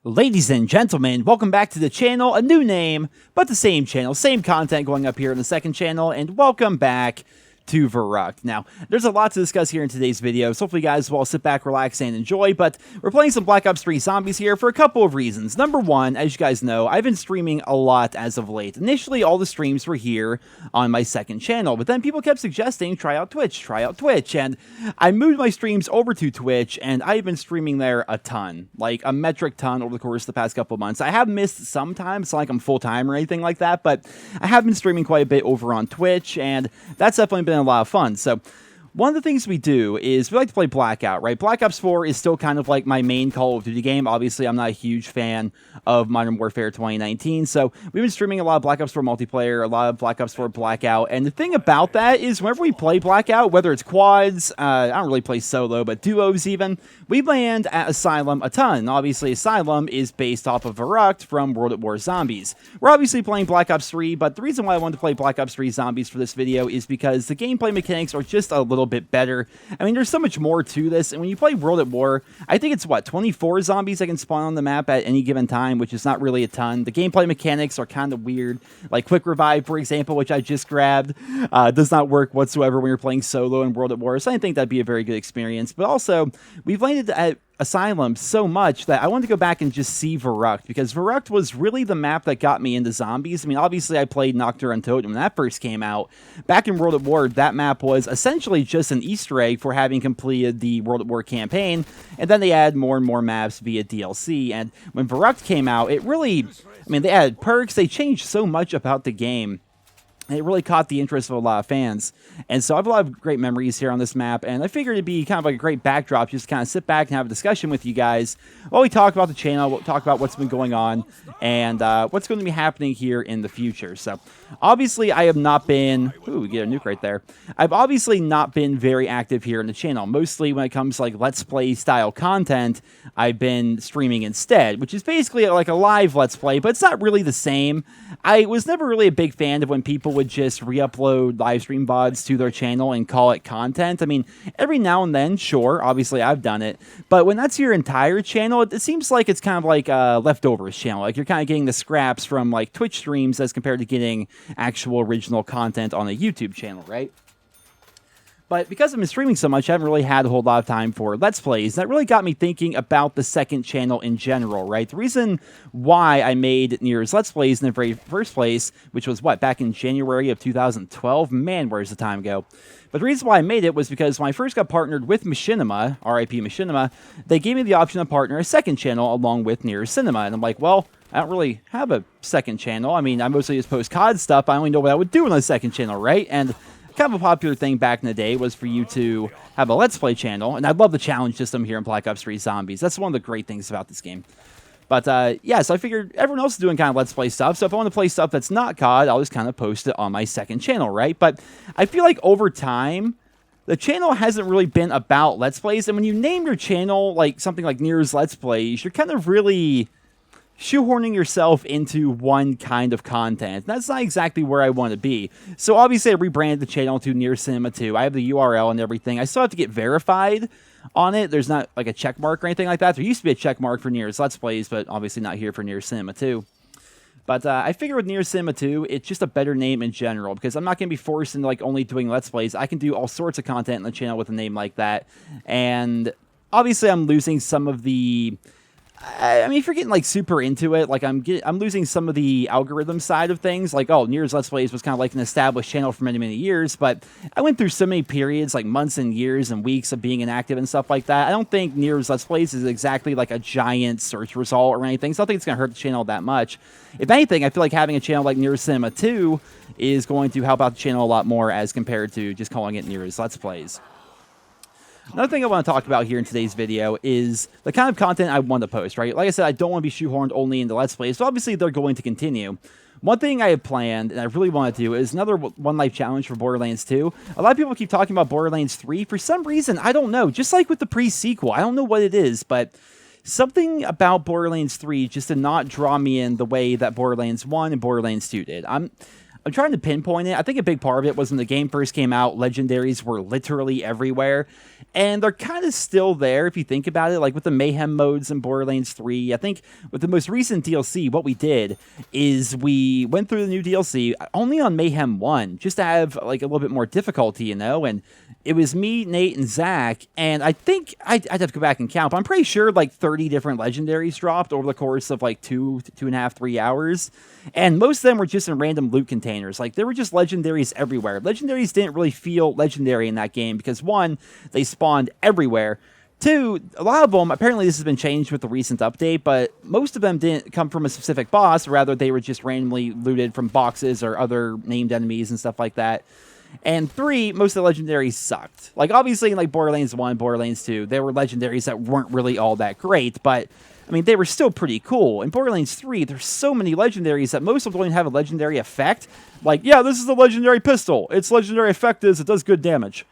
Ladies and gentlemen, welcome back to the channel. A new name, but the same channel, same content going up here in the second channel, and welcome back to Verrucked. Now, there's a lot to discuss here in today's video, so hopefully you guys will all sit back, relax, and enjoy, but we're playing some Black Ops 3 Zombies here for a couple of reasons. Number one, as you guys know, I've been streaming a lot as of late. Initially, all the streams were here on my second channel, but then people kept suggesting, try out Twitch, and I moved my streams over to Twitch, and I've been streaming there a ton, like a metric ton over the course of the past couple of months. I have missed some time, it's not like I'm full-time or anything like that, but I have been streaming quite a bit over on Twitch, and that's definitely been a lot of fun. So one of the things we do is we like to play Blackout, right? Black Ops 4 is still kind of like my main Call of Duty game. Obviously, I'm not a huge fan of Modern Warfare 2019, so we've been streaming a lot of Black Ops 4 multiplayer, a lot of Black Ops 4 Blackout, and the thing about that is whenever we play Blackout, whether it's quads, I don't really play solo, but duos even, we land at Asylum a ton. Obviously, Asylum is based off of Verrucked from World at War Zombies. We're obviously playing Black Ops 3, but the reason why I wanted to play Black Ops 3 Zombies for this video is because the gameplay mechanics are just a little bit better. I mean, there's so much more to this, and when you play World at War, I think it's, 24 zombies that can spawn on the map at any given time, which is not really a ton. The gameplay mechanics are kind of weird, like Quick Revive, for example, which I just grabbed, does not work whatsoever when you're playing solo in World at War, so I didn't think that'd be a very good experience, but also, we've landed at Asylum so much that I wanted to go back and just see Verrucked, because Verrucked was really the map that got me into zombies. I mean, obviously I played Nocturne Untold when that first came out. Back in World at War, that map was essentially just an Easter egg for having completed the World at War campaign, and then they added more and more maps via DLC, and when Verrucked came out, it really, I mean, they added perks, they changed so much about the game. It really caught the interest of a lot of fans. And so I have a lot of great memories here on this map, and I figured it'd be kind of like a great backdrop just to kind of sit back and have a discussion with you guys while we talk about the channel, we'll talk about what's been going on, and what's going to be happening here in the future. So obviously I have not been, ooh, we get a nuke right there. I've obviously not been very active here in the channel. Mostly when it comes to like Let's Play style content, I've been streaming instead, which is basically like a live Let's Play, but it's not really the same. I was never really a big fan of when people would just re-upload live stream VODs to their channel and call it content. I mean, every now and then, sure, obviously I've done it, but when that's your entire channel, it seems like it's kind of like a leftovers channel. Like you're kind of getting the scraps from like Twitch streams as compared to getting actual original content on a YouTube channel, right? But because I've been streaming so much, I haven't really had a whole lot of time for Let's Plays. That really got me thinking about the second channel in general, right? The reason why I made Nero's Let's Plays in the very first place, which was, back in January of 2012? Man, where's the time go? But the reason why I made it was because when I first got partnered with Machinima, RIP Machinima, they gave me the option to partner a second channel along with NerosCinema. And I'm like, well, I don't really have a second channel. I mean, I mostly just post COD stuff. I only know what I would do on a second channel, right? And kind of a popular thing back in the day was for you to have a Let's Play channel, and I love the challenge system here in Black Ops 3 Zombies. That's one of the great things about this game. But, yeah, so I figured everyone else is doing kind of Let's Play stuff, so if I want to play stuff that's not COD, I'll just kind of post it on my second channel, right? But I feel like over time, the channel hasn't really been about Let's Plays, and when you name your channel like something like Nero's Let's Plays, you're kind of really shoehorning yourself into one kind of content. That's not exactly where I want to be. So obviously I rebranded the channel to NerosCinema 2. I have the URL and everything. I still have to get verified on it. There's not like a check mark or anything like that. There used to be a check mark for Nero's Let's Plays, but obviously not here for NerosCinema 2. But I figure with NerosCinema 2, it's just a better name in general, because I'm not going to be forced into like only doing Let's Plays. I can do all sorts of content on the channel with a name like that. And obviously I'm losing some of the, I mean, if you're getting like super into it, like I'm losing some of the algorithm side of things. Like, oh, Nero's Let's Plays was kind of like an established channel for many, many years, but I went through so many periods, like months and years and weeks of being inactive and stuff like that. I don't think Nero's Let's Plays is exactly like a giant search result or anything, so I don't think it's going to hurt the channel that much. If anything, I feel like having a channel like NerosCinema 2 is going to help out the channel a lot more as compared to just calling it Nero's Let's Plays. Another thing I want to talk about here in today's video is the kind of content I want to post, right? Like I said, I don't want to be shoehorned only into Let's Plays, so obviously they're going to continue. One thing I have planned, and I really want to do, is another One Life Challenge for Borderlands 2. A lot of people keep talking about Borderlands 3. For some reason, I don't know. Just like with the pre-sequel, I don't know what it is, but something about Borderlands 3 just did not draw me in the way that Borderlands 1 and Borderlands 2 did. I'm trying to pinpoint it. I think a big part of it was when the game first came out, legendaries were literally everywhere. And they're kind of still there if you think about it, like with the Mayhem modes in Borderlands 3. I think with the most recent DLC, what we did is we went through the new DLC only on Mayhem 1, just to have like a little bit more difficulty, you know? And it was me, Nate, and Zach, and I think I'd have to go back and count, but I'm pretty sure like 30 different legendaries dropped over the course of like 2.5, 3 hours. And most of them were just in random loot containers. Like, there were just legendaries everywhere. Legendaries didn't really feel legendary in that game because, one, they spawned everywhere. Two, a lot of them, apparently this has been changed with the recent update, but most of them didn't come from a specific boss. Rather, they were just randomly looted from boxes or other named enemies and stuff like that. And three, most of the legendaries sucked. Like, obviously, in like Borderlands 1, Borderlands 2, there were legendaries that weren't really all that great, but I mean, they were still pretty cool. In Borderlands 3, there's so many legendaries that most of them don't even have a legendary effect. Like, yeah, this is a legendary pistol. Its legendary effect is it does good damage.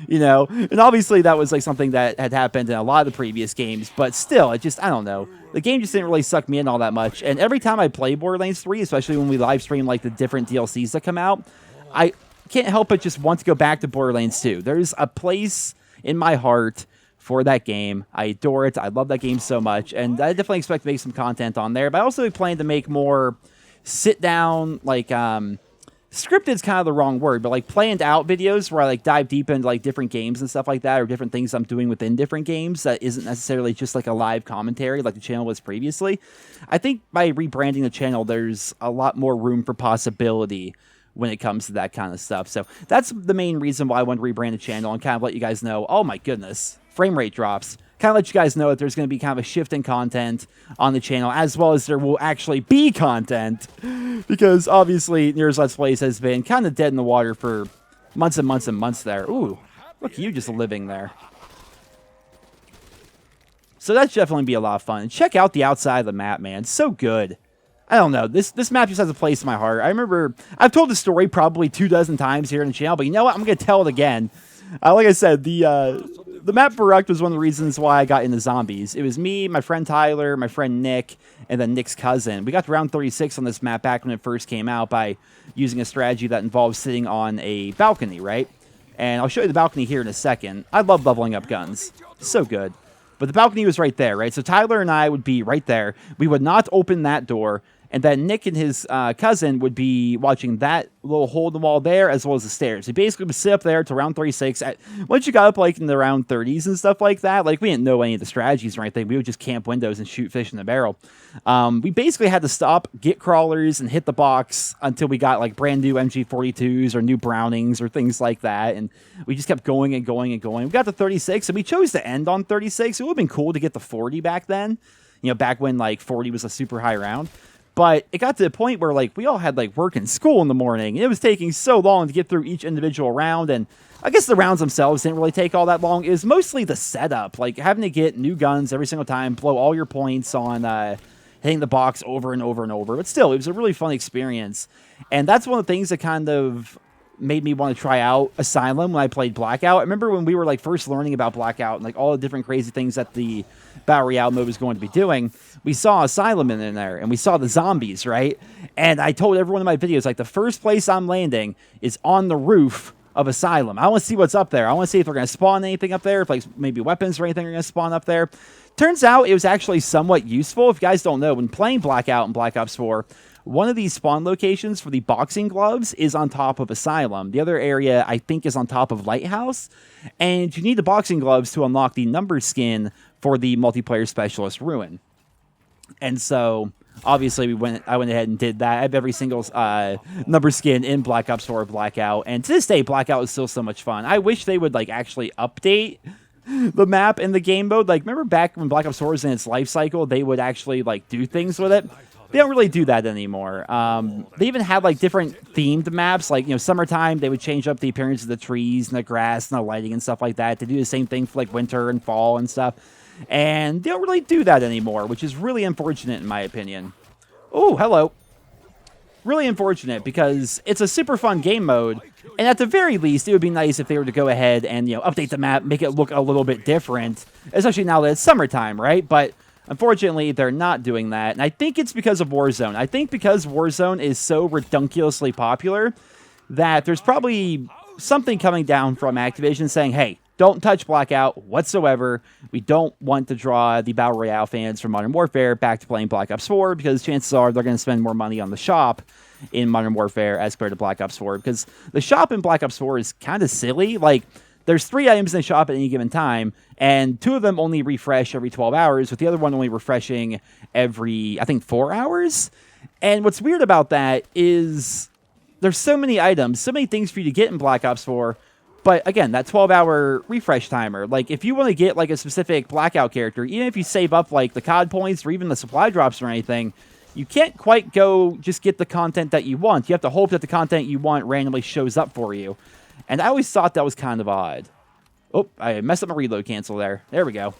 You know? And obviously that was like something that had happened in a lot of the previous games, but still, it just, I don't know. The game just didn't really suck me in all that much. And every time I play Borderlands 3, especially when we live stream like the different DLCs that come out, I can't help but just want to go back to Borderlands 2. There's a place in my heart for that game. I adore it. I love that game so much, and I definitely expect to make some content on there, but I also plan to make more sit-down, like, scripted is kind of the wrong word, but like planned out videos where I like dive deep into like different games and stuff like that, or different things I'm doing within different games that isn't necessarily just like a live commentary like the channel was previously. I think by rebranding the channel, there's a lot more room for possibility when it comes to that kind of stuff. So that's the main reason why I want to rebrand the channel and kind of let you guys know, oh my goodness, frame rate drops. Kind of let you guys know that there's going to be kind of a shift in content on the channel, as well as there will actually be content, because obviously Nero's Let's Plays has been kind of dead in the water for months and months and months there. Ooh, look at you just living there. So that's definitely be a lot of fun. And check out the outside of the map, man. It's so good. I don't know. This map just has a place in my heart. I remember, I've told the story probably 24 times here in the channel, but you know what? I'm going to tell it again. Like I said, the map Verruct was one of the reasons why I got into zombies. It was me, my friend Tyler, my friend Nick, and then Nick's cousin. We got to round 36 on this map back when it first came out by using a strategy that involves sitting on a balcony, right? And I'll show you the balcony here in a second. I love leveling up guns. So good. But the balcony was right there, right? So Tyler and I would be right there. We would not open that door. And then Nick and his cousin would be watching that little hole in the wall there, as well as the stairs. He basically would sit up there to round 36. Once you got up like in the round 30s and stuff like that, like we didn't know any of the strategies or anything. We would just camp windows and shoot fish in the barrel. We basically had to stop, get crawlers, and hit the box until we got like brand new MG42s or new Brownings or things like that. And we just kept going and going and going. We got to 36, and we chose to end on 36. It would have been cool to get to 40 back then. You know, back when like 40 was a super high round. But it got to the point where, like, we all had, like, work and school in the morning. And it was taking so long to get through each individual round. And I guess the rounds themselves didn't really take all that long. It was mostly the setup. Like, having to get new guns every single time, blow all your points on hitting the box over and over and over. But still, it was a really fun experience. And that's one of the things that kind of made me want to try out Asylum when I played Blackout. I remember when we were, like, first learning about Blackout and, like, all the different crazy things that the Battle Royale mode was going to be doing, we saw Asylum in there, and we saw the zombies, right? And I told everyone in my videos, like, the first place I'm landing is on the roof of Asylum. I want to see what's up there. I want to see if they're going to spawn anything up there, if, like, maybe weapons or anything are going to spawn up there. Turns out it was actually somewhat useful. If you guys don't know, when playing Blackout and Black Ops 4, one of these spawn locations for the boxing gloves is on top of Asylum. The other area, I think, is on top of Lighthouse. And you need the boxing gloves to unlock the number skin for the multiplayer specialist Ruin. And so, obviously, I went ahead and did that. I have every single number skin in Black Ops 4 Blackout. And to this day, Blackout is still so much fun. I wish they would, like, actually update the map in the game mode. Like, remember back when Black Ops 4 was in its life cycle, they would actually, like, do things with it? They don't really do that anymore. They even had, like, different themed maps. Like, you know, summertime, they would change up the appearance of the trees and the grass and the lighting and stuff like that. They do the same thing for, like, winter and fall and stuff. And they don't really do that anymore, which is really unfortunate in my opinion. Oh, hello. Really unfortunate, because it's a super fun game mode. And at the very least, it would be nice if they were to go ahead and, you know, update the map, make it look a little bit different. Especially now that it's summertime, right? But Unfortunately, they're not doing that, and I think it's because of Warzone. I think because Warzone is so redunculously popular that there's probably something coming down from Activision saying, hey, don't touch Blackout whatsoever. We don't want to draw the Battle Royale fans from Modern Warfare back to playing Black Ops 4 because chances are they're going to spend more money on the shop in Modern Warfare as compared to Black Ops 4 because the shop in Black Ops 4 is kind of silly. Like, there's 3 items in the shop at any given time, and 2 of them only refresh every 12 hours, with the other one only refreshing every, I think, 4 hours. And what's weird about that is there's so many items, so many things for you to get in Black Ops 4, but again, that 12-hour refresh timer, like, if you want to get, like, a specific Blackout character, even if you save up, like, the COD points or even the supply drops or anything, you can't quite go just get the content that you want. You have to hope that the content you want randomly shows up for you. And I always thought that was kind of odd. Oh, I messed up my reload cancel there. There we go.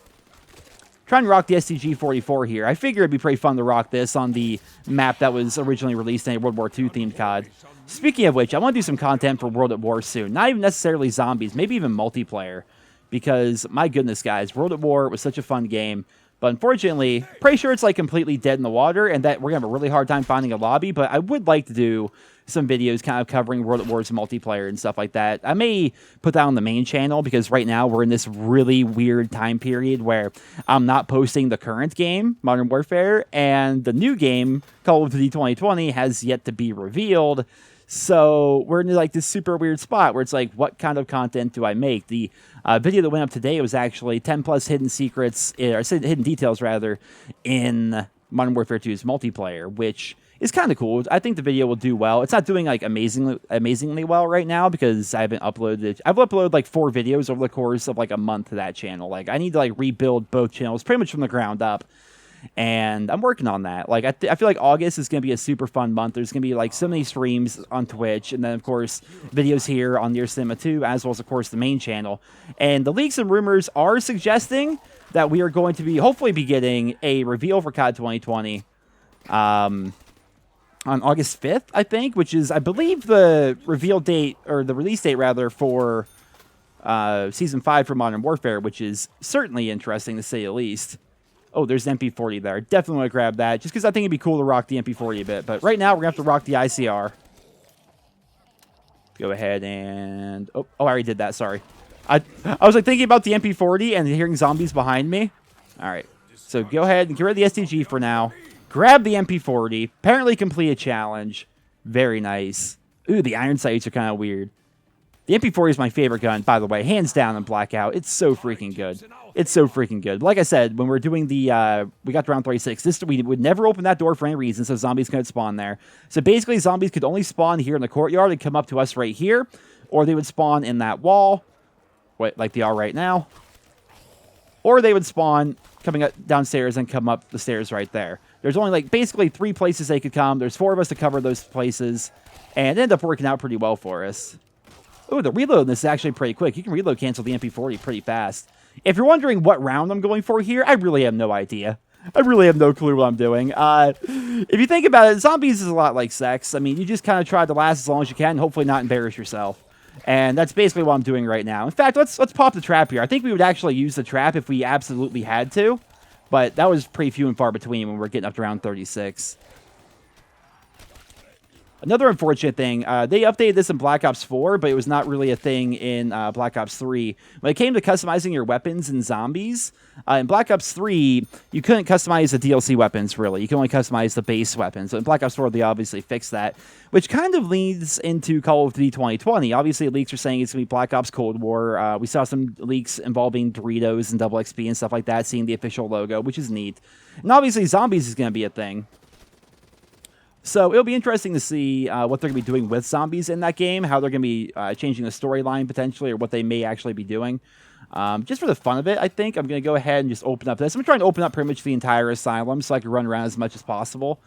Trying to rock the STG-44 here. I figure it'd be pretty fun to rock this on the map that was originally released in a World War II themed COD. Speaking of which, I want to do some content for World at War soon. Not even necessarily zombies, maybe even multiplayer. Because, my goodness, guys, World at War was such a fun game. But unfortunately, pretty sure it's like completely dead in the water and that we're going to have a really hard time finding a lobby. But I would like to do some videos kind of covering World at War's multiplayer and stuff like that. I may put that on the main channel because right now we're in this really weird time period where I'm not posting the current game, Modern Warfare, and the new game, Call of Duty 2020, has yet to be revealed. So we're in like this super weird spot where it's like, what kind of content do I make? The video that went up today was actually 10 plus hidden secrets, or hidden details rather, in Modern Warfare 2's multiplayer, which is kind of cool. I think the video will do well. It's not doing like amazingly well right now because I haven't uploaded it. I've uploaded like 4 videos over the course of like a month to that channel. Like I need to like rebuild both channels pretty much from the ground up. And I'm working on that. Like I feel like August is going to be a super fun month. There's going to be like so many streams on Twitch, and then of course videos here on NerosCinema too, as well as of course the main channel. And the leaks and rumors are suggesting that we are going to be hopefully be getting a reveal for COD 2020 on August 5th, I think, which is I believe the reveal date or the release date rather for Season 5 for Modern Warfare, which is certainly interesting to say the least. Oh, there's an MP40 there. Definitely want to grab that, just because I think it'd be cool to rock the MP40 a bit. But right now, we're going to have to rock the ICR. Go ahead and... Oh, I already did that. Sorry. I was like thinking about the MP40 and hearing zombies behind me. All right. So go ahead and get rid of the STG for now. Grab the MP40. Apparently complete a challenge. Very nice. Ooh, the iron sights are kind of weird. The MP40 is my favorite gun, by the way. Hands down in Blackout. It's so freaking good. It's so freaking good. Like I said, when we're doing the, we got to round 36, we would never open that door for any reason, so zombies couldn't spawn there. So basically, zombies could only spawn here in the courtyard and come up to us right here, or they would spawn in that wall, like they are right now, or they would spawn coming up downstairs and come up the stairs right there. There's only, like, basically 3 places they could come. There's 4 of us to cover those places, and it ended up working out pretty well for us. Ooh, the reload in this is actually pretty quick. You can reload cancel the MP40 pretty fast. If you're wondering what round I'm going for here, I really have no idea. I really have no clue what I'm doing. If you think about it, zombies is a lot like sex. I mean, you just kind of try to last as long as you can and hopefully not embarrass yourself. And that's basically what I'm doing right now. In fact, let's pop the trap here. I think we would actually use the trap if we absolutely had to. But that was pretty few and far between when we're getting up to round 36. Another unfortunate thing, they updated this in Black Ops 4, but it was not really a thing in Black Ops 3. When it came to customizing your weapons in zombies, in Black Ops 3, you couldn't customize the DLC weapons, really. You can only customize the base weapons. So in Black Ops 4, they obviously fixed that, which kind of leads into Call of Duty 2020. Obviously, leaks are saying it's going to be Black Ops Cold War. We saw some leaks involving Doritos and Double XP and stuff like that, seeing the official logo, which is neat. And obviously, zombies is going to be a thing. So it'll be interesting to see what they're going to be doing with zombies in that game, how they're going to be changing the storyline potentially, or what they may actually be doing. Just for the fun of it, I think I'm going to go ahead and just open up this. I'm trying to open up pretty much the entire asylum so I can run around as much as possible.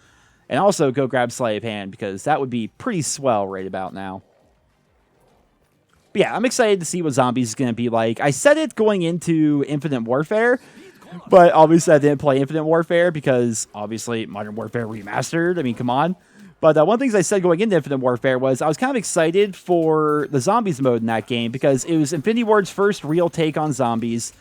And also go grab Sleight of Hand, because that would be pretty swell right about now. But yeah, I'm excited to see what zombies is going to be like. I said it going into Infinite Warfare, but obviously I didn't play Infinite Warfare because, obviously, Modern Warfare Remastered. I mean, come on. But one of the things I said going into Infinite Warfare was I was kind of excited for the zombies mode in that game because it was Infinity Ward's first real take on zombies.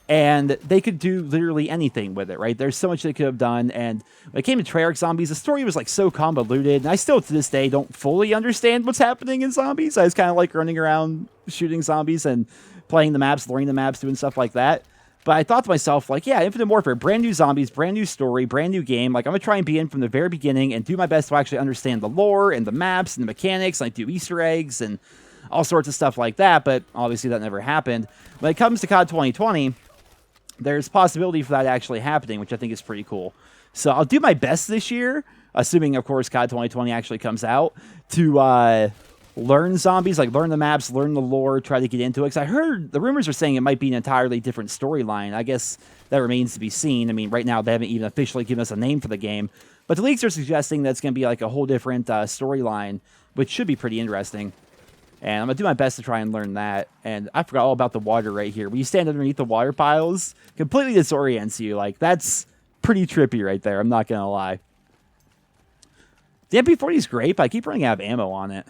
And they could do literally anything with it, right? There's so much they could have done. And when it came to Treyarch Zombies, the story was like so convoluted. And I still, to this day, don't fully understand what's happening in Zombies. I was kind of like running around shooting zombies and playing the maps, learning the maps, doing stuff like that. But I thought to myself, like, yeah, Infinite Warfare, brand new zombies, brand new story, brand new game. Like, I'm going to try and be in from the very beginning and do my best to actually understand the lore and the maps and the mechanics, like do Easter eggs and all sorts of stuff like that. But obviously that never happened. When it comes to COD 2020, there's possibility for that actually happening, which I think is pretty cool. So I'll do my best this year, assuming, of course, COD 2020 actually comes out, to learn zombies, like learn the maps, learn the lore, try to get into it. Because I heard the rumors are saying it might be an entirely different storyline. I guess that remains to be seen. I mean, right now they haven't even officially given us a name for the game. But the leaks are suggesting that it's going to be like a whole different storyline, which should be pretty interesting. And I'm going to do my best to try and learn that. And I forgot all about the water right here. When you stand underneath the water piles, completely disorients you. Like, that's pretty trippy right there. I'm not going to lie. The MP40 is great, but I keep running out of ammo on it.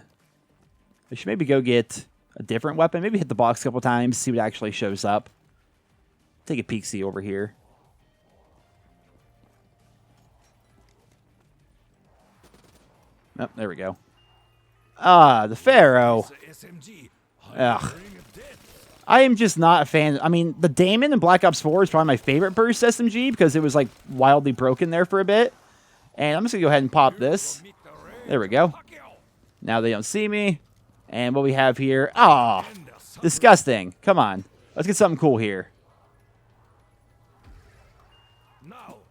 I should maybe go get a different weapon. Maybe hit the box a couple times, see what actually shows up. Take a peek-see over here. Oh, there we go. Ah, the Pharaoh. Ugh. I am just not a fan. I mean, the Daemon in Black Ops 4 is probably my favorite burst SMG because it was, like, wildly broken there for a bit. And I'm just going to go ahead and pop this. There we go. Now they don't see me. And what we have here... Ah, disgusting. Come on. Let's get something cool here.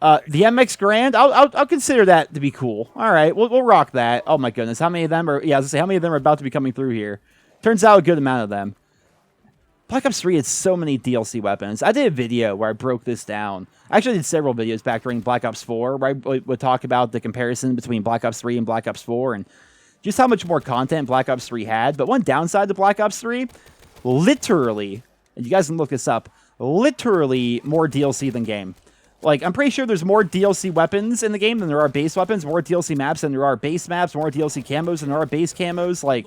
The MX Grand, I'll consider that to be cool. All right, we'll rock that. Oh my goodness, how many of them are? Yeah, I was gonna say, how many of them are about to be coming through here? Turns out a good amount of them. Black Ops 3 had so many DLC weapons. I did a video where I broke this down. I actually did several videos back during Black Ops 4 where I would talk about the comparison between Black Ops 3 and Black Ops 4 and just how much more content Black Ops 3 had. But one downside to Black Ops 3, literally, and you guys can look this up, literally more DLC than game. Like, I'm pretty sure there's more DLC weapons in the game than there are base weapons, more DLC maps than there are base maps, more DLC camos than there are base camos. Like,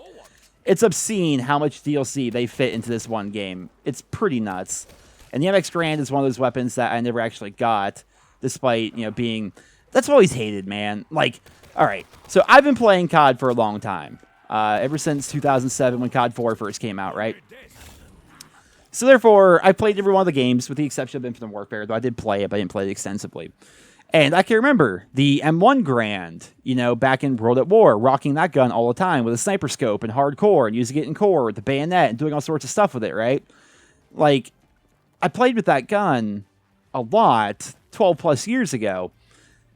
it's obscene how much DLC they fit into this one game. It's pretty nuts. And the MX Grand is one of those weapons that I never actually got, despite, you know, being... That's always hated, man. Like, all right, so I've been playing COD for a long time. Ever since 2007 when COD 4 first came out, right? So therefore, I played every one of the games, with the exception of Infinite Warfare, though I did play it, but I didn't play it extensively. And I can remember the M1 Grand, you know, back in World at War, rocking that gun all the time with a sniper scope and hardcore, and using it in core with the bayonet and doing all sorts of stuff with it, right? Like, I played with that gun a lot 12 plus years ago.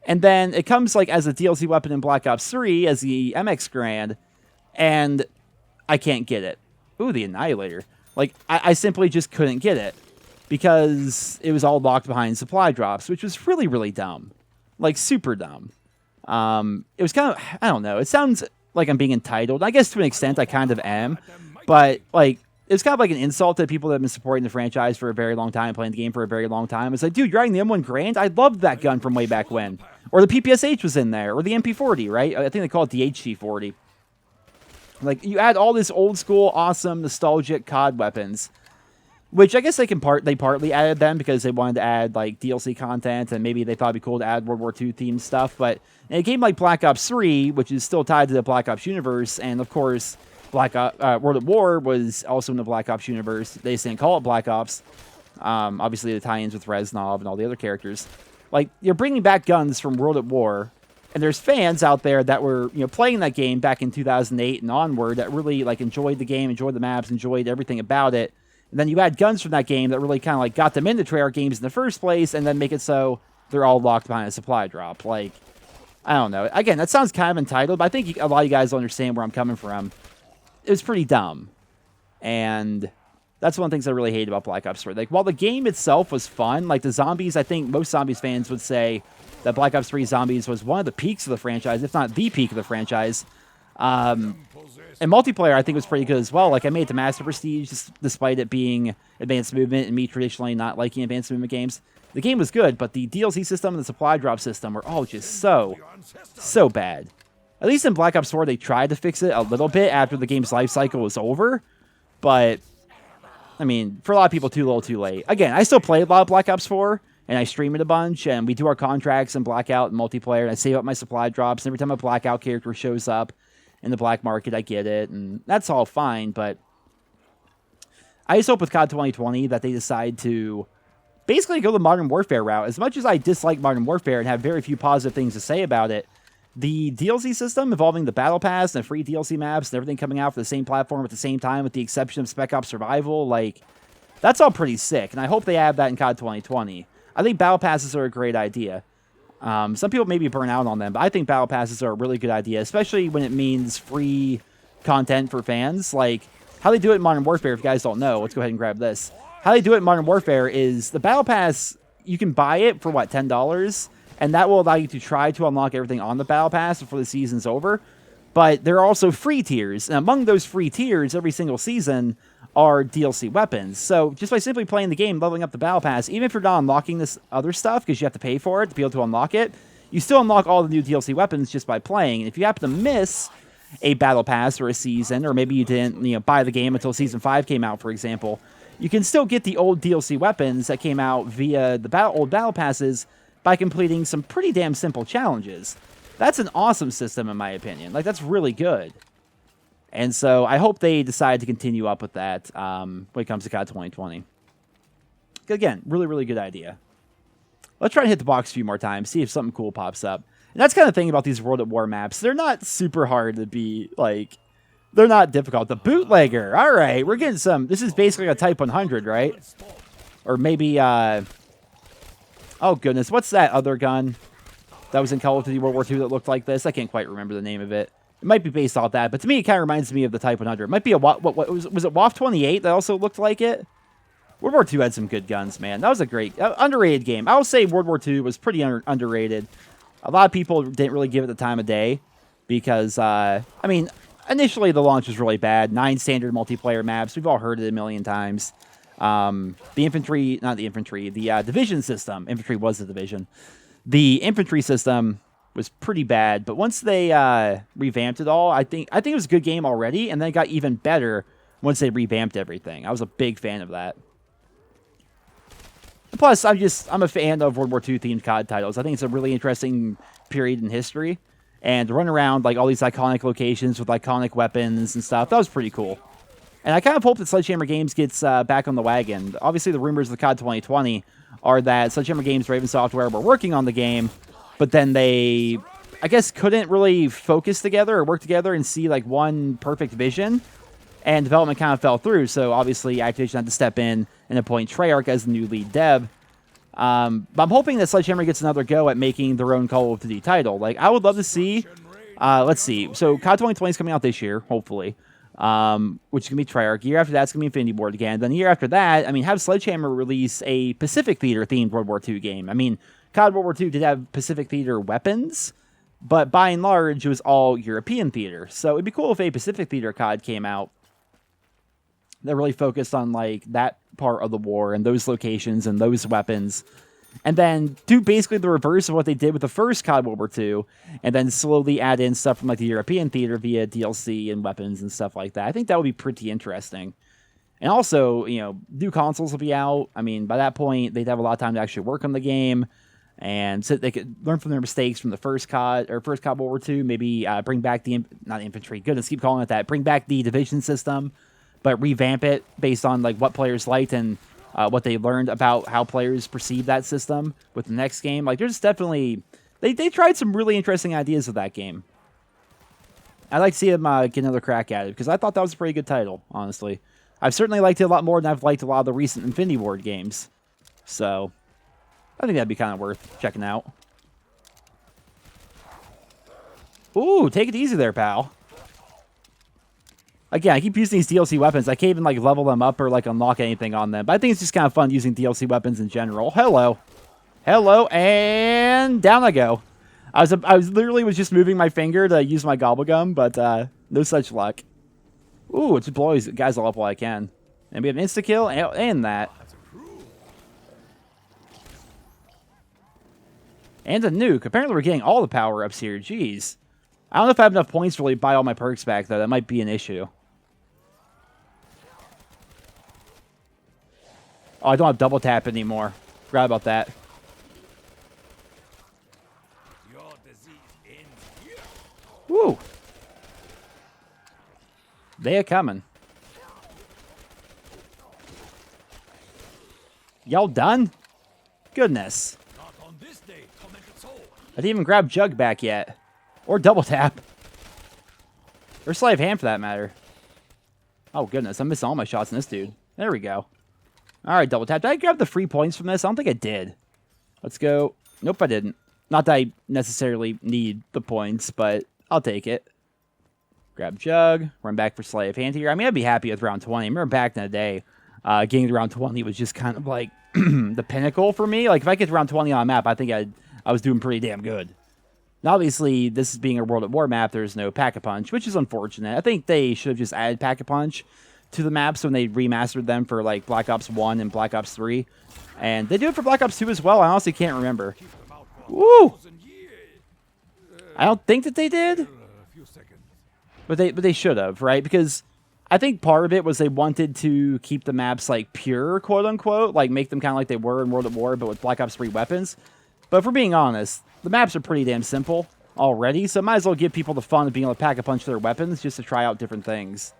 And then it comes like as a DLC weapon in Black Ops 3 as the MX Grand, and I can't get it. Ooh, the Annihilator. Like, I simply just couldn't get it because it was all locked behind supply drops, which was really, really dumb. Like, super dumb. It was kind of, I don't know, it sounds like I'm being entitled. I guess to an extent I kind of am, but, like, it's kind of like an insult to people that have been supporting the franchise for a very long time, playing the game for a very long time. It's like, dude, you're riding the M1 Grand? I loved that gun from way back when. Or the PPSH was in there, or the MP40, right? I think they call it the HC40. Like, you add all this old school, awesome, nostalgic COD weapons, which I guess they partly added them because they wanted to add, like, DLC content, and maybe they thought it'd be cool to add World War II themed stuff, but in a game like Black Ops 3, which is still tied to the Black Ops universe, and of course, World at War was also in the Black Ops universe. They just didn't call it Black Ops. Obviously, the tie-ins with Reznov and all the other characters. Like, you're bringing back guns from World at War, and there's fans out there that were, you know, playing that game back in 2008 and onward that really, like, enjoyed the game, enjoyed the maps, enjoyed everything about it. And then you add guns from that game that really kind of, like, got them into Treyarch games in the first place, and then make it so they're all locked behind a supply drop. Like, I don't know. Again, that sounds kind of entitled, but I think a lot of you guys will understand where I'm coming from. It was pretty dumb. And that's one of the things I really hate about Black Ops 3. Like, while the game itself was fun, like, the zombies, I think most Zombies fans would say that Black Ops 3 Zombies was one of the peaks of the franchise, if not the peak of the franchise. And multiplayer, I think, was pretty good as well. Like, I made it to Master Prestige, despite it being advanced movement, and me traditionally not liking advanced movement games. The game was good, but the DLC system and the supply drop system were all just so bad. At least in Black Ops 4, they tried to fix it a little bit after the game's life cycle was over. But I mean, for a lot of people, too little, too late. Again, I still play a lot of Black Ops 4, and I stream it a bunch, and we do our contracts and Blackout and multiplayer, and I save up my supply drops, and every time a Blackout character shows up in the black market, I get it, and that's all fine, but I just hope with COD 2020 that they decide to basically go the Modern Warfare route. As much as I dislike Modern Warfare and have very few positive things to say about it, the DLC system involving the Battle Pass and the free DLC maps and everything coming out for the same platform at the same time with the exception of Spec Ops Survival, like, that's all pretty sick, and I hope they have that in COD 2020. I think Battle Passes are a great idea. Some people maybe burn out on them, but I think Battle Passes are a really good idea, especially when it means free content for fans. Like, how they do it in Modern Warfare, if you guys don't know, let's go ahead and grab this. How they do it in Modern Warfare is the Battle Pass, you can buy it for, what, $10? And that will allow you to try to unlock everything on the Battle Pass before the season's over. But there are also free tiers. And among those free tiers, every single season, are DLC weapons. So just by simply playing the game, leveling up the Battle Pass, even if you're not unlocking this other stuff, because you have to pay for it to be able to unlock it, you still unlock all the new DLC weapons just by playing. And if you happen to miss a Battle Pass or a season, or maybe you didn't buy the game until Season 5 came out, for example, you can still get the old DLC weapons that came out via the old Battle Passes by completing some pretty damn simple challenges. That's an awesome system, in my opinion. Like, that's really good. And so I hope they decide to continue up with that when it comes to COD 2020. Again, really, really good idea. Let's try to hit the box a few more times, see if something cool pops up. And that's kind of the thing about these World at War maps. They're not super hard to be, like, they're not difficult. The bootlegger. All right, we're getting some. This is basically a Type 100, right? Or maybe, oh, goodness. What's that other gun that was in Call of Duty World War II that looked like this? I can't quite remember the name of it. It might be based off that, but to me, it kind of reminds me of the Type 100. It might be a, what was it WAF 28 that also looked like it? World War II had some good guns, man. That was a great, underrated game. I will say World War II was pretty underrated. A lot of people didn't really give it the time of day because, I mean, initially the launch was really bad. 9 standard multiplayer maps. We've all heard it a million times. The infantry, not the infantry, the division system. Infantry was the division. The infantry system was pretty bad, but once they revamped it all, I think it was a good game already, and then it got even better once they revamped everything. I was a big fan of that. Plus, I'm a fan of World War II themed COD titles. I think it's a really interesting period in history, and to run around like all these iconic locations with iconic weapons and stuff, that was pretty cool. And I kind of hope that Sledgehammer Games gets back on the wagon. Obviously, the rumors of the COD 2020 are that Sledgehammer Games, Raven Software were working on the game, but then they, I guess, couldn't really focus together or work together and see like one perfect vision, and development kind of fell through. So obviously, Activision had to step in and appoint Treyarch as the new lead dev. But I'm hoping that Sledgehammer gets another go at making their own Call of Duty title. Like, I would love to see, let's see. So COD 2020 is coming out this year, hopefully. Which is going to be Treyarch. Year after that, it's going to be Infinity Ward again. Then the year after that, I mean, have Sledgehammer release a Pacific Theater-themed World War II game. I mean, COD World War II did have Pacific Theater weapons, but by and large, it was all European theater. So it'd be cool if a Pacific Theater COD came out that really focused on, like, that part of the war and those locations and those weapons. And then do basically the reverse of what they did with the first COD World War II, and then slowly add in stuff from like the European theater via DLC and weapons and stuff like that. I think that would be pretty interesting. And also, new consoles will be out. I mean, by that point, they'd have a lot of time to actually work on the game, and so they could learn from their mistakes from the first COD World War II. Maybe bring back not infantry. Goodness, keep calling it that. Bring back the division system, but revamp it based on like what players liked and what they learned about how players perceive that system with the next game. Like, there's definitely... They tried some really interesting ideas with that game. I'd like to see them get another crack at it, because I thought that was a pretty good title, honestly. I've certainly liked it a lot more than I've liked a lot of the recent Infinity Ward games. So, I think that'd be kind of worth checking out. Ooh, take it easy there, pal. Again, I keep using these DLC weapons. I can't even, like, level them up or, like, unlock anything on them. But I think it's just kind of fun using DLC weapons in general. Hello. Hello, and down I go. I was literally just moving my finger to use my gobblegum, but no such luck. Ooh, it's blow these guys all up while I can. And we have an insta-kill and that. And a nuke. Apparently we're getting all the power-ups here. Jeez. I don't know if I have enough points to really buy all my perks back, though. That might be an issue. Oh, I don't have double tap anymore. Forgot about that. Woo! They are coming. Y'all done? Goodness. I didn't even grab Jug back yet. Or double tap. Or Sleight of Hand for that matter. Oh, goodness. I'm missing all my shots in this dude. There we go. Alright, double tap. Did I grab the free points from this? I don't think I did. Let's go. Nope, I didn't. Not that I necessarily need the points, but I'll take it. Grab Jug. Run back for Sleight of Hand here. I mean, I'd be happy with round 20. I remember back in the day, getting to round 20 was just kind of like the pinnacle for me. Like, if I get to round 20 on a map, I think I was doing pretty damn good. Now, obviously, this is being a World at War map. There's no Pack-a-Punch, which is unfortunate. I think they should have just added Pack-a-Punch to the maps when they remastered them for, like, Black Ops 1 and Black Ops 3. And they do it for Black Ops 2 as well. I honestly can't remember. Woo! I don't think that they did. But they should have, right? Because I think part of it was they wanted to keep the maps, like, pure, quote-unquote. Like, make them kind of like they were in World at War, but with Black Ops 3 weapons. But if we're being honest, the maps are pretty damn simple already, so might as well give people the fun of being able to pack-a-punch their weapons just to try out different things.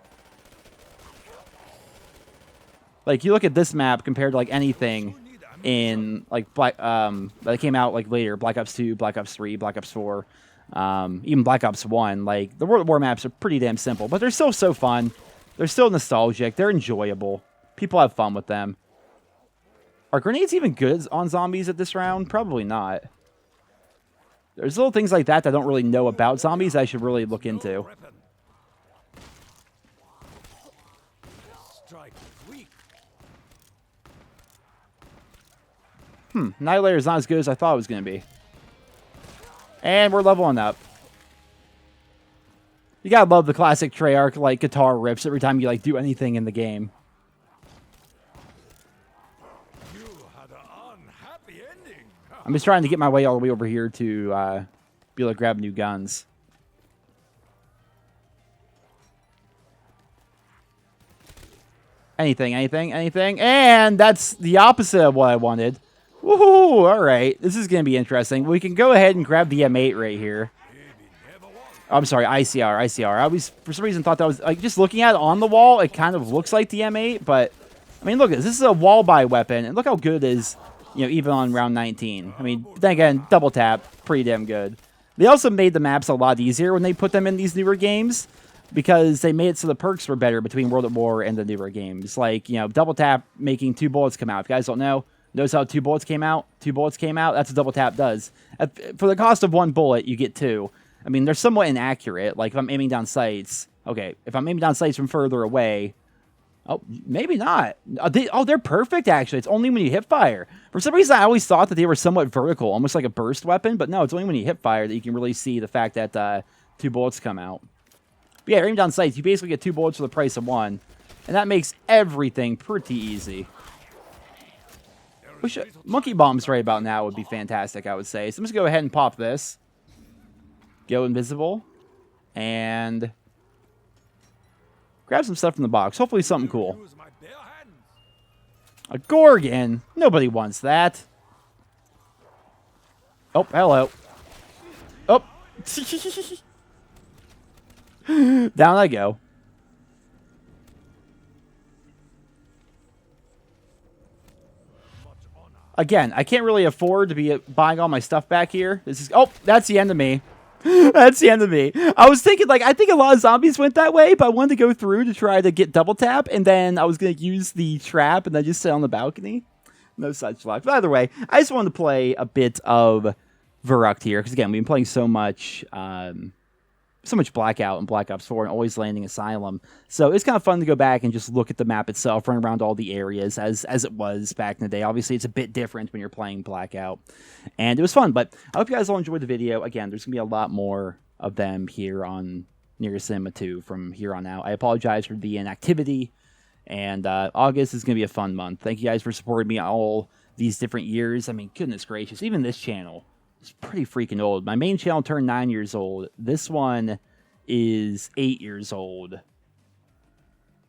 Like, you look at this map compared to, like, anything in, like, that came out, like, later. Black Ops 2, Black Ops 3, Black Ops 4, even Black Ops 1. Like, the World at War maps are pretty damn simple, but they're still so fun. They're still nostalgic. They're enjoyable. People have fun with them. Are grenades even good on zombies at this round? Probably not. There's little things like that I don't really know about zombies I should really look into. Annihilator is not as good as I thought it was going to be. And we're leveling up. You gotta love the classic Treyarch, like, guitar riffs every time you, like, do anything in the game. I'm just trying to get my way all the way over here to be able to grab new guns. Anything. And that's the opposite of what I wanted. Woohoo! Alright. This is going to be interesting. We can go ahead and grab the M8 right here. I'm sorry, ICR. I always, for some reason, thought that was, like, just looking at it on the wall, it kind of looks like the M8, but, I mean, look at this. This is a wall-buy weapon, and look how good it is. You know, even on round 19. I mean, then again, double tap, pretty damn good. They also made the maps a lot easier when they put them in these newer games because they made it so the perks were better between World at War and the newer games. Like, you know, double tap making 2 bullets come out. If you guys don't know, notice how 2 bullets came out? 2 bullets came out? That's what double tap does. For the cost of 1 bullet, you get 2. I mean, they're somewhat inaccurate. Like, if I'm aiming down sights, okay, if I'm aiming down sights from further away, oh, maybe not. They're perfect, actually. It's only when you hip fire. For some reason, I always thought that they were somewhat vertical, almost like a burst weapon. But no, it's only when you hip fire that you can really see the fact that 2 bullets come out. But yeah, aiming down sights, you basically get 2 bullets for the price of 1. And that makes everything pretty easy. Monkey bombs right about now would be fantastic, I would say. So I'm just going to go ahead and pop this. Go invisible. And grab some stuff from the box. Hopefully something cool. A Gorgon. Nobody wants that. Oh, hello. Oh. Down I go. Again, I can't really afford to be buying all my stuff back here. This is... Oh, that's the end of me. That's the end of me. I was thinking, like, I think a lot of zombies went that way, but I wanted to go through to try to get double tap, and then I was going to use the trap and then just sit on the balcony. No such luck. But either way, I just wanted to play a bit of Verrückt here, because again, we've been playing so much Blackout and Black Ops 4 and always landing Asylum. So it's kind of fun to go back and just look at the map itself, run around all the areas as it was back in the day. Obviously, it's a bit different when you're playing Blackout. And it was fun, but I hope you guys all enjoyed the video. Again, there's going to be a lot more of them here on NerosCinema 2 from here on out. I apologize for the inactivity, and August is going to be a fun month. Thank you guys for supporting me all these different years. I mean, goodness gracious, even this channel. It's pretty freaking old. My main channel turned 9 years old. This one is 8 years old.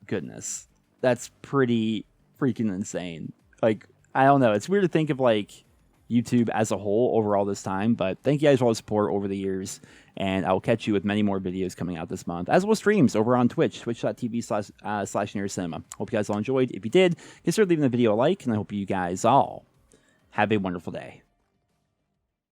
Goodness. That's pretty freaking insane. Like, I don't know. It's weird to think of, like, YouTube as a whole over all this time, but thank you guys for all the support over the years, and I will catch you with many more videos coming out this month, as well as streams over on Twitch, twitch.tv/NerosCinema. Hope you guys all enjoyed. If you did, consider leaving the video a like, and I hope you guys all have a wonderful day.